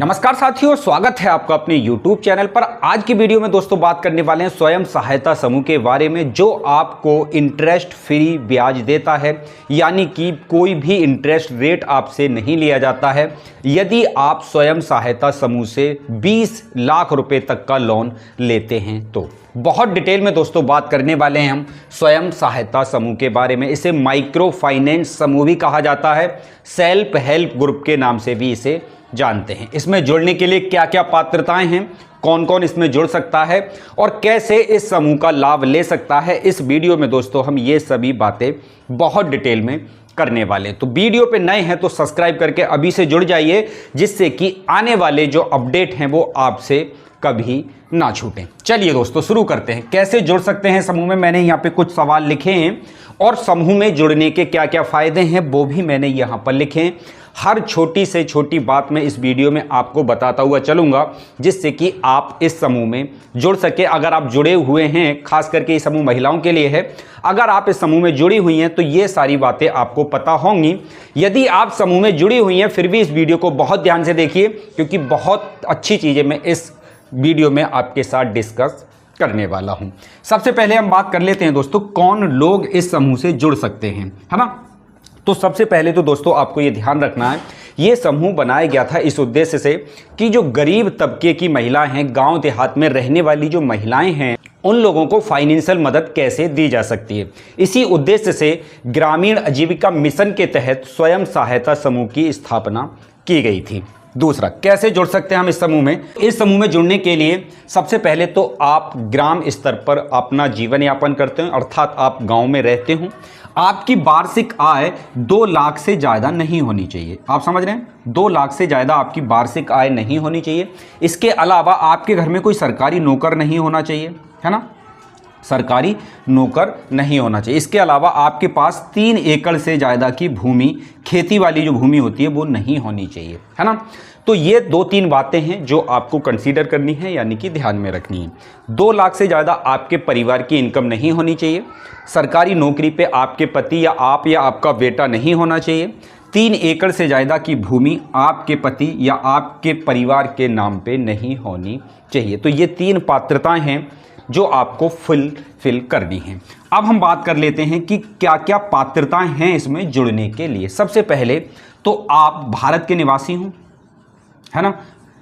नमस्कार साथियों, स्वागत है आपका अपने YouTube चैनल पर। आज की वीडियो में दोस्तों बात करने वाले हैं स्वयं सहायता समूह के बारे में, जो आपको इंटरेस्ट फ्री ब्याज देता है, यानी कि कोई भी इंटरेस्ट रेट आपसे नहीं लिया जाता है यदि आप स्वयं सहायता समूह से 20 लाख रुपए तक का लोन लेते हैं। तो बहुत डिटेल में दोस्तों बात करने वाले हैं हम स्वयं सहायता समूह के बारे में। इसे माइक्रो फाइनेंस समूह भी कहा जाता है, सेल्फ हेल्प ग्रुप के नाम से भी इसे जानते हैं। इसमें जुड़ने के लिए क्या क्या पात्रताएं हैं, कौन कौन इसमें जुड़ सकता है और कैसे इस समूह का लाभ ले सकता है, इस वीडियो में दोस्तों हम ये सभी बातें बहुत डिटेल में करने वाले हैं। तो वीडियो पे नए हैं तो सब्सक्राइब करके अभी से जुड़ जाइए, जिससे कि आने वाले जो अपडेट हैं वो आपसे कभी ना छूटें। चलिए दोस्तों शुरू करते हैं। कैसे जुड़ सकते हैं समूह में, मैंने यहाँ पे कुछ सवाल लिखे हैं और समूह में जुड़ने के क्या क्या फायदे हैं वो भी मैंने यहाँ पर लिखे हैं। हर छोटी से छोटी बात मैं इस वीडियो में आपको बताता हुआ चलूंगा, जिससे कि आप इस समूह में जुड़ सके। अगर आप जुड़े हुए हैं, खास करके ये समूह महिलाओं के लिए है, अगर आप इस समूह में जुड़ी हुई हैं तो ये सारी बातें आपको पता होंगी। यदि आप समूह में जुड़ी हुई हैं फिर भी इस वीडियो को बहुत ध्यान से देखिए, क्योंकि बहुत अच्छी चीज़ें मैं इस वीडियो में आपके साथ डिस्कस करने वाला हूं। सबसे पहले हम बात कर लेते हैं दोस्तों, कौन लोग इस समूह से जुड़ सकते हैं, है ना। तो सबसे पहले तो दोस्तों आपको ये ध्यान रखना है, ये समूह बनाया गया था इस उद्देश्य से कि जो गरीब तबके की महिलाएं हैं, गांव देहात में रहने वाली जो महिलाएं हैं, उन लोगों को फाइनेंशियल मदद कैसे दी जा सकती है। इसी उद्देश्य से ग्रामीण आजीविका मिशन के तहत स्वयं सहायता समूह की स्थापना की गई थी। दूसरा, कैसे जुड़ सकते हैं हम इस समूह में। इस समूह में जुड़ने के लिए सबसे पहले तो आप ग्राम स्तर पर अपना जीवन यापन करते हैं, अर्थात आप गांव में रहते हो। आपकी वार्षिक आय 2 लाख से ज़्यादा नहीं होनी चाहिए। आप समझ रहे हैं, 2 लाख से ज़्यादा आपकी वार्षिक आय नहीं होनी चाहिए। इसके अलावा आपके घर में कोई सरकारी नौकर नहीं होना चाहिए, है ना, सरकारी नौकर नहीं होना चाहिए। इसके अलावा आपके पास 3 एकड़ से ज़्यादा की भूमि, खेती वाली जो भूमि होती है वो नहीं होनी चाहिए, है ना। तो ये 2-3 बातें हैं जो आपको कंसीडर करनी है, यानी कि ध्यान में रखनी है। 2 लाख से ज़्यादा आपके परिवार की इनकम नहीं होनी चाहिए। सरकारी नौकरी पे आपके पति या आप या आपका बेटा नहीं होना चाहिए। 3 एकड़ से ज़्यादा की भूमि आपके पति या आपके परिवार के नाम पे नहीं होनी चाहिए। तो ये 3 पात्रताएं हैं जो आपको फुलफिल करनी है। अब हम बात कर लेते हैं कि क्या क्या पात्रताएं हैं इसमें जुड़ने के लिए। सबसे पहले तो आप भारत के निवासी हों, है ना।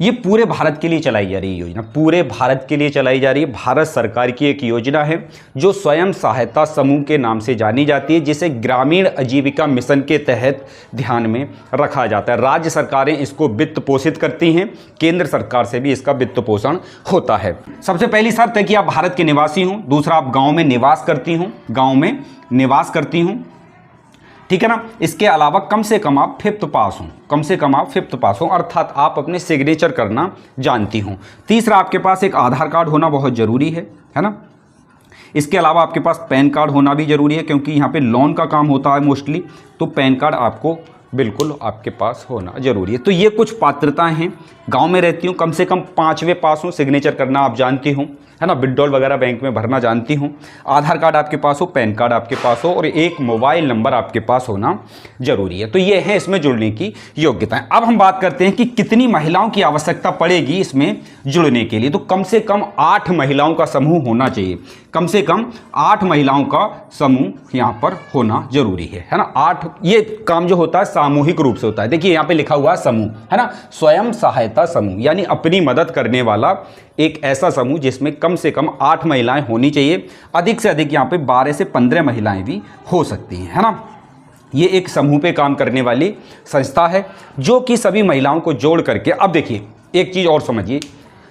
ये पूरे भारत के लिए चलाई जा रही योजना, पूरे भारत के लिए चलाई जा रही है। भारत सरकार की एक योजना है जो स्वयं सहायता समूह के नाम से जानी जाती है, जिसे ग्रामीण आजीविका मिशन के तहत ध्यान में रखा जाता है। राज्य सरकारें इसको वित्त पोषित करती हैं, केंद्र सरकार से भी इसका वित्त पोषण होता है। सबसे पहली शर्त है कि आप भारत के निवासी हों। दूसरा, आप गाँव में निवास करती हों, गाँव में निवास करती हों, ठीक है ना। इसके अलावा कम से कम आप 5th पास हों, कम से कम आप 5th पास हों, अर्थात आप अपने सिग्नेचर करना जानती हों। तीसरा, आपके पास एक आधार कार्ड होना बहुत ज़रूरी है ना। इसके अलावा आपके पास पैन कार्ड होना भी ज़रूरी है, क्योंकि यहाँ पे लोन का काम होता है मोस्टली, तो पैन कार्ड आपको बिल्कुल आपके पास होना जरूरी है। तो ये कुछ पात्रताएं हैं। गांव में रहती हूँ, कम से कम 5वें पास हो, सिग्नेचर करना आप जानती हूँ, है ना, विड्रॉल वगैरह बैंक में भरना जानती हूँ, आधार कार्ड आपके पास हो, पैन कार्ड आपके पास हो और एक मोबाइल नंबर आपके पास होना जरूरी है। तो ये है इसमें जुड़ने की योग्यताएं। अब हम बात करते हैं कि कितनी महिलाओं की आवश्यकता पड़ेगी इसमें जुड़ने के लिए। तो कम से कम 8 महिलाओं का समूह होना चाहिए, कम से कम 8 महिलाओं का समूह यहाँ पर होना जरूरी है ना। 8, ये काम जो होता है सामूहिक रूप से होता है। देखिए यहाँ पे लिखा हुआ है समूह, है ना, स्वयं सहायता समूह, यानी अपनी मदद करने वाला एक ऐसा समूह जिसमें कम से कम 8 महिलाएं होनी चाहिए। अधिक से अधिक यहाँ पे 12 से 15 महिलाएं भी हो सकती हैं, है ना। ये एक समूह पे काम करने वाली संस्था है जो कि सभी महिलाओं को जोड़ करके, अब देखिए एक चीज़ और समझिए,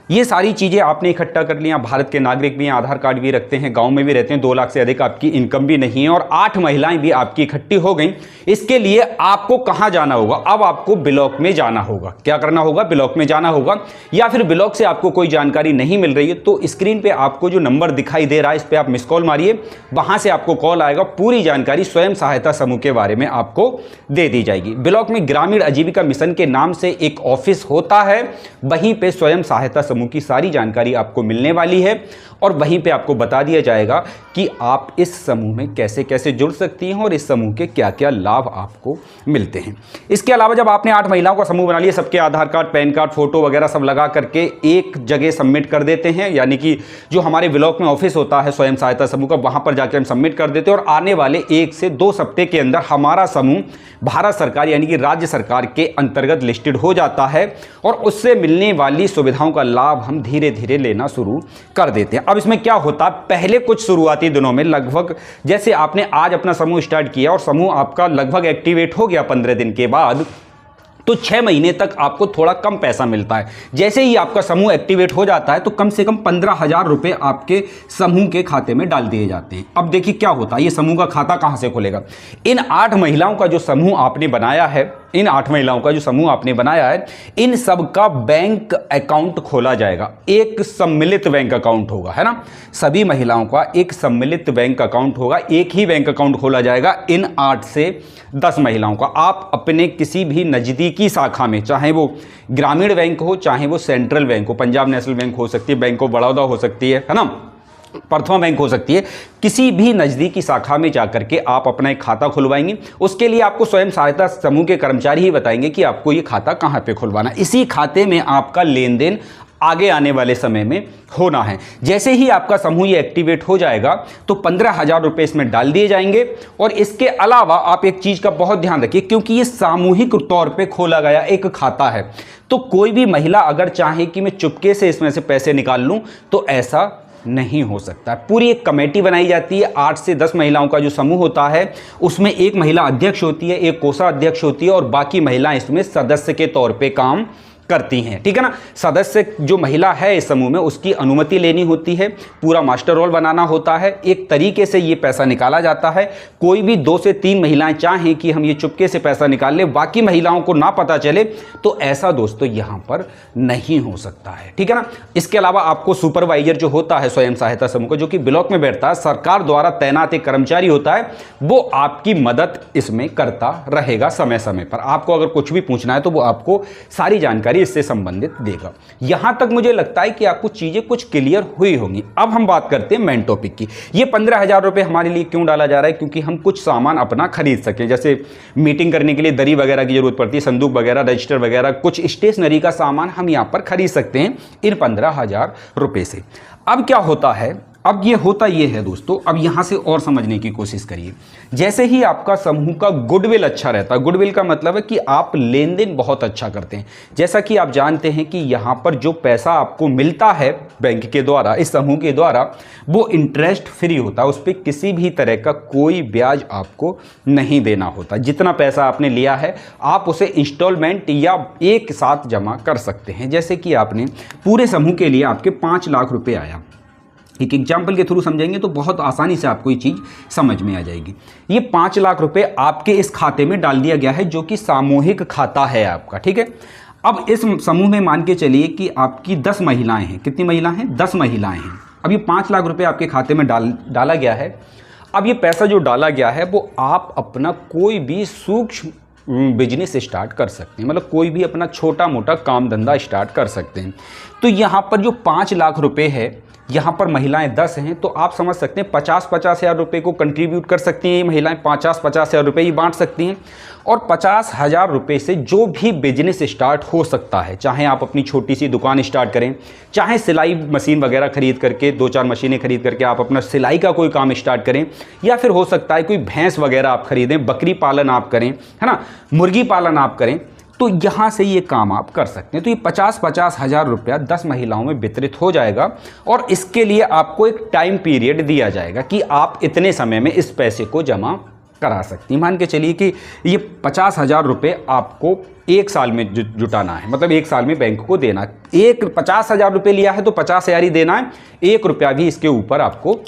ये सारी चीज़ें आपने इकट्ठा कर लिया। भारत के नागरिक भी हैं, आधार कार्ड भी रखते हैं, गांव में भी रहते हैं, 2 लाख से अधिक आपकी इनकम भी नहीं है और 8 महिलाएं भी आपकी इकट्ठी हो गई। इसके लिए आपको कहाँ जाना होगा, अब आपको ब्लॉक में जाना होगा। क्या करना होगा, ब्लॉक में जाना होगा। या फिर ब्लॉक से आपको कोई जानकारी नहीं मिल रही है तो स्क्रीन पे आपको जो नंबर दिखाई दे रहा है इस पर आप मिस कॉल मारिए, वहाँ से आपको कॉल आएगा, पूरी जानकारी स्वयं सहायता समूह के बारे में आपको दे दी जाएगी। ब्लॉक में ग्रामीण आजीविका मिशन के नाम से एक ऑफिस होता है, वहीं पर स्वयं सहायता समूह समूह की सारी जानकारी आपको मिलने वाली है और वहीं पे आपको बता दिया जाएगा कि आप इस समूह में कैसे कैसे जुड़ सकती हैं और इस समूह के क्या क्या लाभ आपको मिलते हैं। इसके अलावा जब आपने 8 महिलाओं का समूह बना लिया, सबके आधार कार्ड, पैन कार्ड, फोटो वगैरह सब लगा करके एक जगह सबमिट कर देते हैं, यानी कि जो हमारे ब्लॉक में ऑफिस होता है स्वयं सहायता समूह का, वहां पर जाकर हम सबमिट कर देते हैं और आने वाले 1 से 2 सप्ताह के अंदर हमारा समूह भारत सरकार यानी कि राज्य सरकार के अंतर्गत लिस्टेड हो जाता है और उससे मिलने वाली सुविधाओं का लाभ हम धीरे धीरे लेना शुरू कर देते हैं। अब इसमें क्या होता, पहले कुछ शुरुआती दिनों में लगभग जैसे आपने आज अपना समूह स्टार्ट किया और समूह आपका लगभग एक्टिवेट हो गया 15 दिन के बाद, तो 6 महीने तक आपको थोड़ा कम पैसा मिलता है। जैसे ही आपका समूह एक्टिवेट हो जाता है तो कम से कम 15,000 रुपए आपके समूह के खाते में डाल दिए जाते हैं। अब देखिए क्या होता है, ये समूह का खाता कहां से खुलेगा। इन 8 महिलाओं का जो समूह आपने बनाया है, इन 8 महिलाओं का जो समूह आपने बनाया है, इन सब का बैंक अकाउंट खोला जाएगा। एक सम्मिलित बैंक अकाउंट होगा, है ना, सभी महिलाओं का एक सम्मिलित बैंक अकाउंट होगा, एक ही बैंक अकाउंट खोला जाएगा इन 8 से 10 महिलाओं का। आप अपने किसी भी नज़दीकी शाखा में, चाहे वो ग्रामीण बैंक हो, चाहे वो सेंट्रल बैंक हो, पंजाब नेशनल बैंक हो सकती है, बैंक ऑफ बड़ौदा हो सकती है ना, प्रथमा बैंक हो सकती है, किसी भी नज़दीकी शाखा में जाकर के आप अपना एक खाता खुलवाएंगे। उसके लिए आपको स्वयं सहायता समूह के कर्मचारी ही बताएंगे कि आपको ये खाता कहाँ पे खुलवाना। इसी खाते में आपका लेन देन आगे आने वाले समय में होना है। जैसे ही आपका समूह ये एक्टिवेट हो जाएगा तो 15,000 रुपए इसमें डाल दिए जाएंगे। और इसके अलावा आप एक चीज़ का बहुत ध्यान रखिए, क्योंकि ये सामूहिक तौर पे खोला गया एक खाता है, तो कोई भी महिला अगर चाहे कि मैं चुपके से इसमें से पैसे निकाल लूँ तो ऐसा नहीं हो सकता। पूरी एक कमेटी बनाई जाती है, 8 से 10 महिलाओं का जो समूह होता है उसमें एक महिला अध्यक्ष होती है, एक कोषाध्यक्ष होती है और बाकी महिलाएं इसमें सदस्य के तौर पे काम करती हैं, ठीक है ना। सदस्य जो महिला है इस समूह में उसकी अनुमति लेनी होती है, पूरा मास्टर रोल बनाना होता है, एक तरीके से ये पैसा निकाला जाता है। कोई भी 2 से 3 महिलाएं चाहें कि हम ये चुपके से पैसा निकाल ले, बाकी महिलाओं को ना पता चले, तो ऐसा दोस्तों यहाँ पर नहीं हो सकता है, ठीक है ना। इसके अलावा आपको सुपरवाइजर जो होता है स्वयं सहायता समूह का, जो कि ब्लॉक में बैठता है, सरकार द्वारा तैनात एक कर्मचारी होता है, वो आपकी मदद इसमें करता रहेगा समय समय पर। आपको अगर कुछ भी पूछना है तो वो आपको सारी जानकारी इससे संबंधित देगा। यहां तक मुझे लगता है कि आपको चीजें कुछ क्लियर हुई होंगी। अब हम बात करते हैं मेन टॉपिक की। ये 15,000 रुपए हमारे लिए क्यों डाला जा रहा है, क्योंकि हम कुछ सामान अपना खरीद सकें। जैसे मीटिंग करने के लिए दरी वगैरह की जरूरत पड़ती है, संदूक वगैरह, रजिस्टर वगैरह, कुछ स्टेशनरी का सामान हम यहां पर खरीद सकते हैं इन 15,000 रुपए से। अब क्या होता है, अब ये होता ये है दोस्तों, अब यहां से और समझने की कोशिश करिए। जैसे ही आपका समूह का गुडविल अच्छा रहता है, गुडविल का मतलब है कि आप लेन देन बहुत अच्छा करते हैं। जैसा कि आप जानते हैं कि यहां पर जो पैसा आपको मिलता है बैंक के द्वारा, इस समूह के द्वारा, वो इंटरेस्ट फ्री होता है, उस पर किसी भी तरह का कोई ब्याज आपको नहीं देना होता। जितना पैसा आपने लिया है आप उसे इंस्टॉलमेंट या एक साथ जमा कर सकते हैं। जैसे कि आपने पूरे समूह के लिए आपके 5 लाख रुपए आया, एक एग्जाम्पल के थ्रू समझेंगे तो बहुत आसानी से आपको ये चीज़ समझ में आ जाएगी। ये 5 लाख रुपए आपके इस खाते में डाल दिया गया है, जो कि सामूहिक खाता है आपका, ठीक है। अब इस समूह में मान के चलिए कि आपकी 10 महिलाएं हैं। कितनी महिला हैं? 10 महिलाएं हैं। अब ये 5 लाख रुपए आपके खाते में डाला गया है। अब ये पैसा जो डाला गया है वो आप अपना कोई भी सूक्ष्म बिजनेस स्टार्ट कर सकते हैं, मतलब कोई भी अपना छोटा मोटा काम धंधा स्टार्ट कर सकते हैं। तो यहाँ पर जो 5 लाख रुपए है, यहाँ पर महिलाएं 10 हैं, तो आप समझ सकते हैं 50-50 हज़ार रुपये को कंट्रीब्यूट कर सकती हैं ये महिलाएं, 50-50 हज़ार रुपये ही बांट सकती हैं। और 50,000 रुपये से जो भी बिजनेस स्टार्ट हो सकता है, चाहे आप अपनी छोटी सी दुकान स्टार्ट करें, चाहे सिलाई मशीन वगैरह खरीद करके 2-4 मशीनें खरीद करके आप अपना सिलाई का कोई काम स्टार्ट करें, या फिर हो सकता है कोई भैंस वगैरह आप खरीदें, बकरी पालन आप करें, है ना, मुर्गी पालन आप करें, तो यहाँ से ये काम आप कर सकते हैं। तो ये 50-50 हज़ार रुपया 10 महिलाओं में वितरित हो जाएगा और इसके लिए आपको एक टाइम पीरियड दिया जाएगा कि आप इतने समय में इस पैसे को जमा करा सकती हैं। मान के चलिए कि ये 50,000 रुपये आपको 1 साल में जुटाना है, मतलब 1 साल में बैंक को देना है। 50,000 रुपये लिया है तो 50,000 ही देना है, 1 रुपया भी इसके ऊपर आपको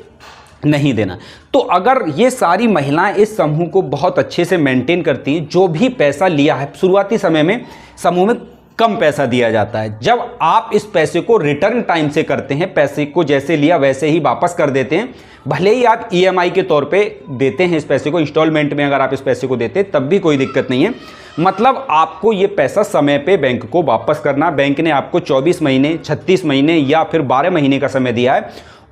नहीं देना। तो अगर ये सारी महिलाएं इस समूह को बहुत अच्छे से मेंटेन करती हैं, जो भी पैसा लिया है शुरुआती समय में समूह में कम पैसा दिया जाता है। जब आप इस पैसे को रिटर्न टाइम से करते हैं, पैसे को जैसे लिया वैसे ही वापस कर देते हैं, भले ही आप ईएमआई के तौर पे देते हैं इस पैसे को, इंस्टॉलमेंट में अगर आप इस पैसे को देते हैं तब भी कोई दिक्कत नहीं है। मतलब आपको ये पैसा समय पे बैंक को वापस करना, बैंक ने आपको 24 महीने, 36 महीने या फिर 12 महीने का समय दिया है,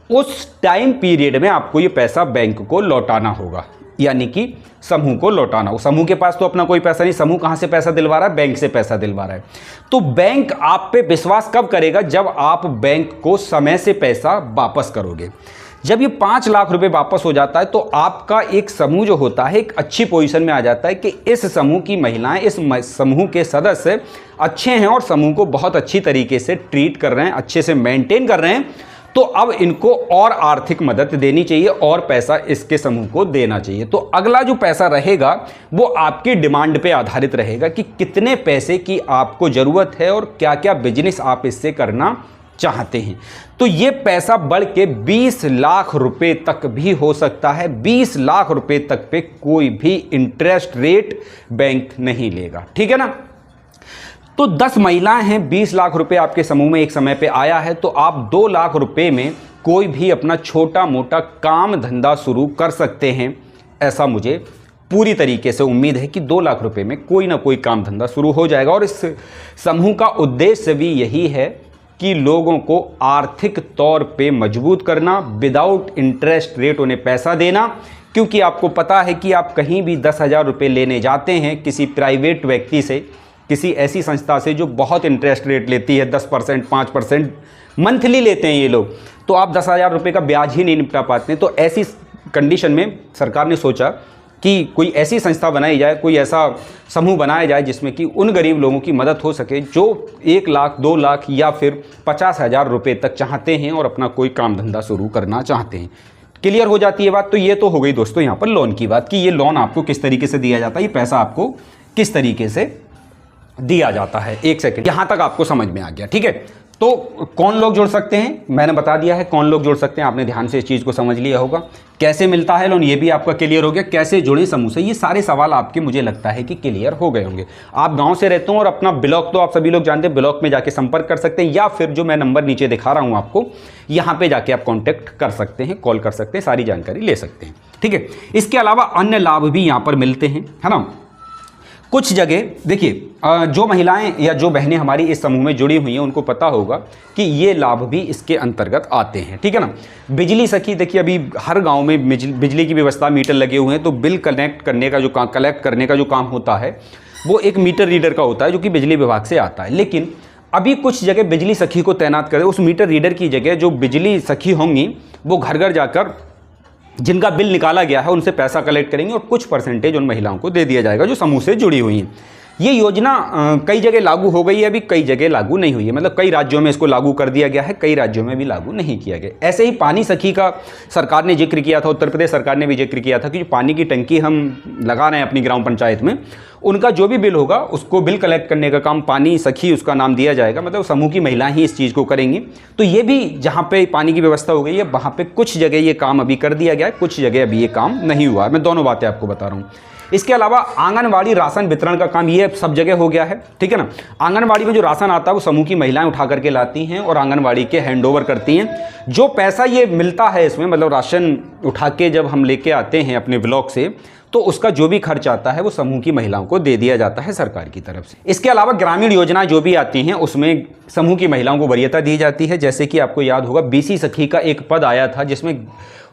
उस टाइम पीरियड में आपको ये पैसा बैंक को लौटाना होगा, यानी कि समूह को लौटाना हो। समूह के पास तो अपना कोई पैसा नहीं, समूह कहां से पैसा दिलवा रहा है? बैंक से पैसा दिलवा रहा है। तो बैंक आप पे विश्वास कब करेगा? जब आप बैंक को समय से पैसा वापस करोगे। जब ये 5 लाख रुपए वापस हो जाता है तो आपका एक समूह जो होता है एक अच्छी पोजीशन में आ जाता है कि इस समूह की महिलाएं, इस समूह के सदस्य अच्छे हैं और समूह को बहुत अच्छी तरीके से ट्रीट कर रहे हैं, अच्छे से मेंटेन कर रहे हैं, तो अब इनको और आर्थिक मदद देनी चाहिए और पैसा इसके समूह को देना चाहिए। तो अगला जो पैसा रहेगा वो आपकी डिमांड पे आधारित रहेगा कि कितने पैसे की आपको ज़रूरत है और क्या क्या बिजनेस आप इससे करना चाहते हैं। तो ये पैसा बढ़ के 20 लाख रुपए तक भी हो सकता है। 20 लाख रुपए तक पे कोई भी इंटरेस्ट रेट बैंक नहीं लेगा, ठीक है ना। तो 10 महिलाएं हैं, 20 लाख रुपए आपके समूह में एक समय पे आया है, तो आप 2 लाख रुपए में कोई भी अपना छोटा मोटा काम धंधा शुरू कर सकते हैं। ऐसा मुझे पूरी तरीके से उम्मीद है कि 2 लाख रुपए में कोई ना कोई काम धंधा शुरू हो जाएगा। और इस समूह का उद्देश्य भी यही है कि लोगों को आर्थिक तौर पे मजबूत करना, विदाउट इंटरेस्ट रेट उन्हें पैसा देना। क्योंकि आपको पता है कि आप कहीं भी 10,000 रुपये लेने जाते हैं किसी प्राइवेट व्यक्ति से, किसी ऐसी संस्था से जो बहुत इंटरेस्ट रेट लेती है, 10%, 5% मंथली लेते हैं ये लोग, तो आप 10,000 रुपये का ब्याज ही नहीं निपटा पाते हैं। तो ऐसी कंडीशन में सरकार ने सोचा कि कोई ऐसी संस्था बनाई जाए, कोई ऐसा समूह बनाया जाए जिसमें कि उन गरीब लोगों की मदद हो सके जो 1 लाख, 2 लाख या फिर 50,000 रुपये तक चाहते हैं और अपना कोई काम धंधा शुरू करना चाहते हैं। क्लियर हो जाती है बात। तो ये तो हो गई दोस्तों यहाँ पर लोन की बात कि ये लोन आपको किस तरीके से दिया जाता है, ये पैसा आपको किस तरीके से दिया जाता है। एक सेकंड, यहां तक आपको समझ में आ गया, ठीक है। तो कौन लोग जुड़ सकते हैं, मैंने बता दिया है कौन लोग जुड़ सकते हैं, आपने ध्यान से इस चीज़ को समझ लिया होगा। कैसे मिलता है लोन, ये भी आपका क्लियर हो गया। कैसे जुड़े समूह से, ये सारे सवाल आपके मुझे लगता है कि क्लियर हो गए होंगे। आप गांव से रहते हो और अपना ब्लॉक तो आप सभी लोग जानते हैं, ब्लॉक में जाके संपर्क कर सकते हैं, या फिर जो मैं नंबर नीचे दिखा रहा हूँ आपको, यहाँ पे जाके आप कॉन्टैक्ट कर सकते हैं, कॉल कर सकते हैं, सारी जानकारी ले सकते हैं, ठीक है। इसके अलावा अन्य लाभ भी यहाँ पर मिलते हैं, है ना। कुछ जगह देखिए, जो महिलाएं या जो बहनें हमारी इस समूह में जुड़ी हुई हैं उनको पता होगा कि ये लाभ भी इसके अंतर्गत आते हैं, ठीक है ना। बिजली सखी, देखिए अभी हर गांव में बिजली की व्यवस्था, मीटर लगे हुए हैं, तो बिल कलेक्ट करने का जो काम होता है वो एक मीटर रीडर का होता है जो कि बिजली विभाग से आता है। लेकिन अभी कुछ जगह बिजली सखी को तैनात करें, उस मीटर रीडर की जगह जो बिजली सखी होंगी वो घर घर जाकर जिनका बिल निकाला गया है उनसे पैसा कलेक्ट करेंगे और कुछ परसेंटेज उन महिलाओं को दे दिया जाएगा जो समूह से जुड़ी हुई हैं। ये योजना कई जगह लागू हो गई है, अभी कई जगह लागू नहीं हुई है। मतलब कई राज्यों में इसको लागू कर दिया गया है, कई राज्यों में भी लागू नहीं किया गया। ऐसे ही पानी सखी का सरकार ने जिक्र किया था, उत्तर प्रदेश सरकार ने भी जिक्र किया था कि जो पानी की टंकी हम लगा रहे हैं अपनी ग्राम पंचायत में, उनका जो भी बिल होगा उसको बिल कलेक्ट करने का काम पानी सखी उसका नाम दिया जाएगा। मतलब समूह की महिलाएं ही इस चीज़ को करेंगी। तो ये भी जहाँ पे पानी की व्यवस्था हो गई है वहाँ पे कुछ जगह ये काम अभी कर दिया गया है, कुछ जगह अभी ये काम नहीं हुआ है। मैं दोनों बातें आपको बता रहा हूँ। इसके अलावा आंगनवाड़ी राशन वितरण का काम ये सब जगह हो गया है, ठीक है ना। आंगनवाड़ी में जो राशन आता है वो समूह की महिलाएं उठा करके लाती हैं और आंगनवाड़ी के हैंडओवर करती हैं। जो पैसा ये मिलता है इसमें, मतलब राशन उठा के जब हम लेके आते हैं अपने ब्लॉक से, तो उसका जो भी खर्च आता है वो समूह की महिलाओं को दे दिया जाता है सरकार की तरफ से। इसके अलावा ग्रामीण योजनाएं जो भी आती हैं उसमें समूह की महिलाओं को वरीयता दी जाती है। जैसे कि आपको याद होगा बीसी सखी का एक पद आया था जिसमें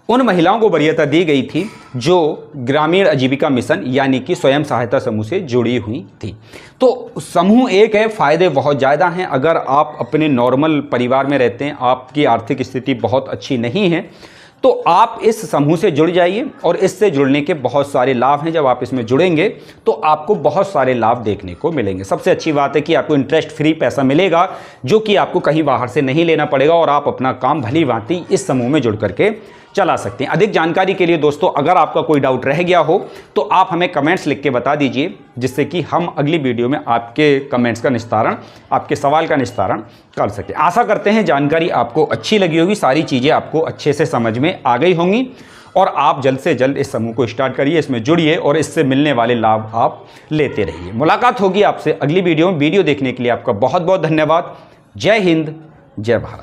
उन महिलाओं को वरीयता दी गई थी जो ग्रामीण आजीविका मिशन यानी कि स्वयं सहायता समूह से जुड़ी हुई थी। तो समूह एक है, फ़ायदे बहुत ज़्यादा हैं। अगर आप अपने नॉर्मल परिवार में रहते हैं, आपकी आर्थिक स्थिति बहुत अच्छी नहीं है, तो आप इस समूह से जुड़ जाइए और इससे जुड़ने के बहुत सारे लाभ हैं। जब आप इसमें जुड़ेंगे तो आपको बहुत सारे लाभ देखने को मिलेंगे। सबसे अच्छी बात है कि आपको इंटरेस्ट फ्री पैसा मिलेगा जो कि आपको कहीं बाहर से नहीं लेना पड़ेगा और आप अपना काम भली भांति इस समूह में जुड़ करके चला सकते हैं। अधिक जानकारी के लिए दोस्तों अगर आपका कोई डाउट रह गया हो तो आप हमें कमेंट्स लिख के बता दीजिए, जिससे कि हम अगली वीडियो में आपके कमेंट्स का निस्तारण, आपके सवाल का निस्तारण कर सकें। आशा करते हैं जानकारी आपको अच्छी लगी होगी, सारी चीज़ें आपको अच्छे से समझ में आ गई होंगी और आप जल्द से जल्द इस समूह को स्टार्ट करिए, इसमें जुड़िए और इससे मिलने वाले लाभ आप लेते रहिए। मुलाकात होगी आपसे अगली वीडियो में। वीडियो देखने के लिए आपका बहुत बहुत धन्यवाद। जय हिंद, जय भारत।